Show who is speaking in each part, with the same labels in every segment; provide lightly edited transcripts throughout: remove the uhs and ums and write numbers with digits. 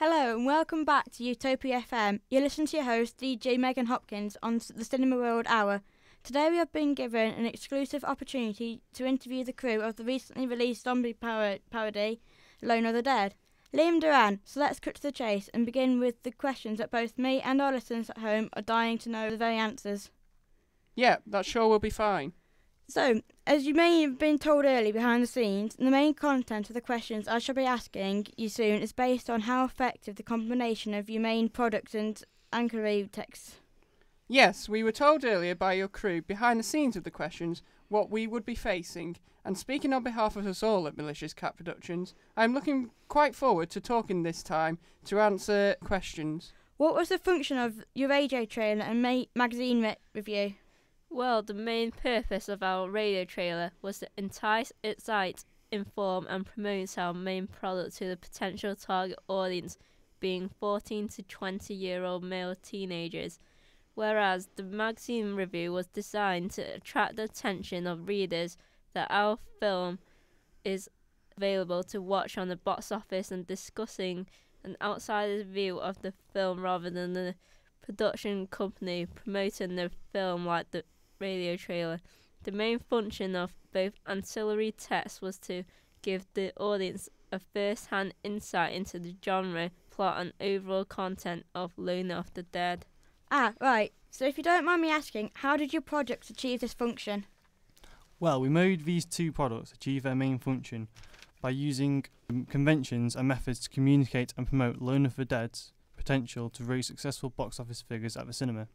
Speaker 1: Hello and welcome back to Utopia FM. You're listening to your host, DJ Megan Hopkins, on the Cinema World Hour. Today we have been given an exclusive opportunity to interview the crew of the recently released zombie parody, Alone of the Dead. Liam Duran, so let's cut to the chase and begin with the questions that both me and our listeners at home are dying to know the very answers.
Speaker 2: Yeah, that sure will be fine.
Speaker 1: So, as you may have been told earlier behind the scenes, the main content of the questions I shall be asking you soon is based on how effective the combination of your main product and anchor text.
Speaker 2: Yes, we were told earlier by your crew behind the scenes of the questions what we would be facing, and speaking on behalf of us all at Malicious Cat Productions, I am looking quite forward to talking this time to answer questions.
Speaker 1: What was the function of your radio trailer and magazine review?
Speaker 3: Well, the main purpose of our radio trailer was to entice, excite, inform and promote our main product to the potential target audience, being 14 to 20-year-old male teenagers, whereas the magazine review was designed to attract the attention of readers that our film is available to watch on the box office and discussing an outsider's view of the film rather than the production company promoting the film like the radio trailer. The main function of both ancillary text was to give the audience a first-hand insight into the genre, plot and overall content of Alone of the Dead.
Speaker 1: Ah, right. So if you don't mind me asking, how did your projects achieve this function?
Speaker 4: Well, we made these two products achieve their main function by using conventions and methods to communicate and promote Alone of the Dead's potential to raise successful box office figures at the cinema.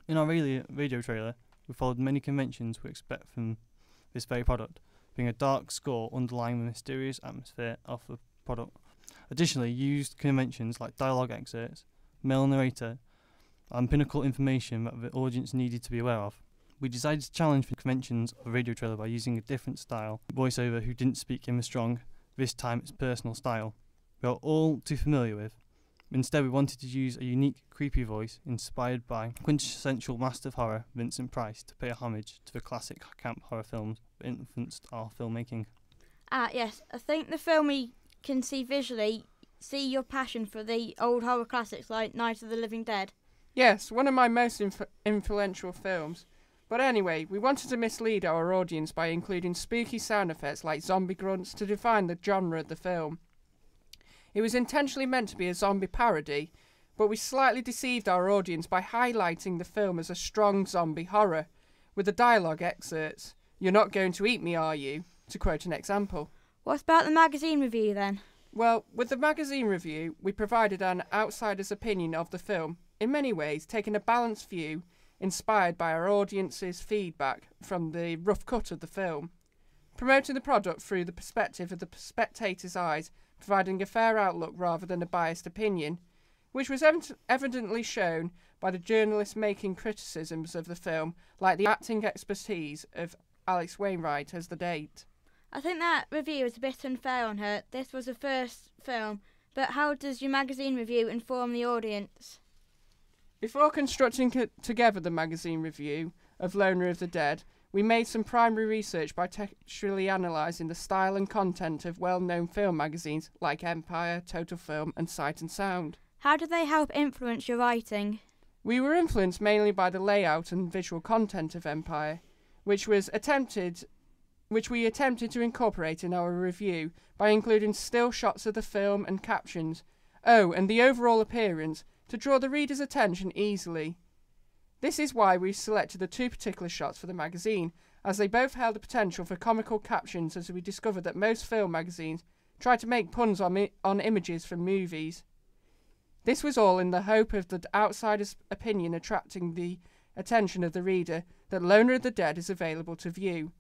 Speaker 4: In our radio trailer, we followed many conventions we expect from this very product, being a dark score underlying the mysterious atmosphere of the product. Additionally, used conventions like dialogue excerpts, male narrator, and pinnacle information that the audience needed to be aware of. We decided to challenge the conventions of a radio trailer by using a different style voiceover who didn't speak in the strong, this time it's personal style we are all too familiar with. Instead, we wanted to use a unique, creepy voice inspired by quintessential master of horror Vincent Price to pay homage to the classic camp horror films that influenced our filmmaking.
Speaker 1: Ah, yes. I think the film we can see visually see your passion for the old horror classics like Night of the Living Dead.
Speaker 2: Yes, one of my most influential films. But anyway, we wanted to mislead our audience by including spooky sound effects like zombie grunts to define the genre of the film. It was intentionally meant to be a zombie parody, but we slightly deceived our audience by highlighting the film as a strong zombie horror, with the dialogue excerpts, "You're not going to eat me, are you?" to quote an example.
Speaker 1: What about the magazine review then?
Speaker 2: Well, with the magazine review, we provided an outsider's opinion of the film, in many ways taking a balanced view inspired by our audience's feedback from the rough cut of the film, promoting the product through the perspective of the spectator's eyes, providing a fair outlook rather than a biased opinion, which was evidently shown by the journalists making criticisms of the film, like the acting expertise of Alex Wainwright as the date.
Speaker 1: I think that review is a bit unfair on her. This was her first film, but how does your magazine review inform the audience?
Speaker 2: Before constructing together the magazine review of Loner of the Dead, we made some primary research by textually analysing the style and content of well-known film magazines like Empire, Total Film and Sight and Sound.
Speaker 1: How did they help influence your writing?
Speaker 2: We were influenced mainly by the layout and visual content of Empire, which we attempted to incorporate in our review by including still shots of the film and captions. Oh, and the overall appearance, to draw the reader's attention easily. This is why we selected the two particular shots for the magazine, as they both held the potential for comical captions, as we discovered that most film magazines try to make puns on images from movies. This was all in the hope of the outsider's opinion attracting the attention of the reader that Loner of the Dead is available to view.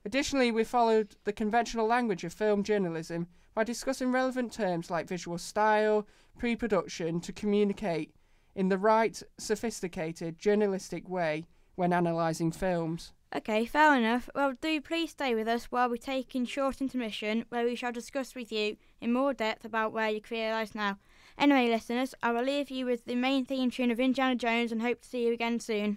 Speaker 2: Additionally, we followed the conventional language of film journalism by discussing relevant terms like visual style, pre-production to communicate in the right, sophisticated, journalistic way when analysing films.
Speaker 1: Okay, fair enough. Well, do please stay with us while we take in short intermission where we shall discuss with you in more depth about where your career lies now. Anyway, listeners, I will leave you with the main theme tune of Indiana Jones and hope to see you again soon.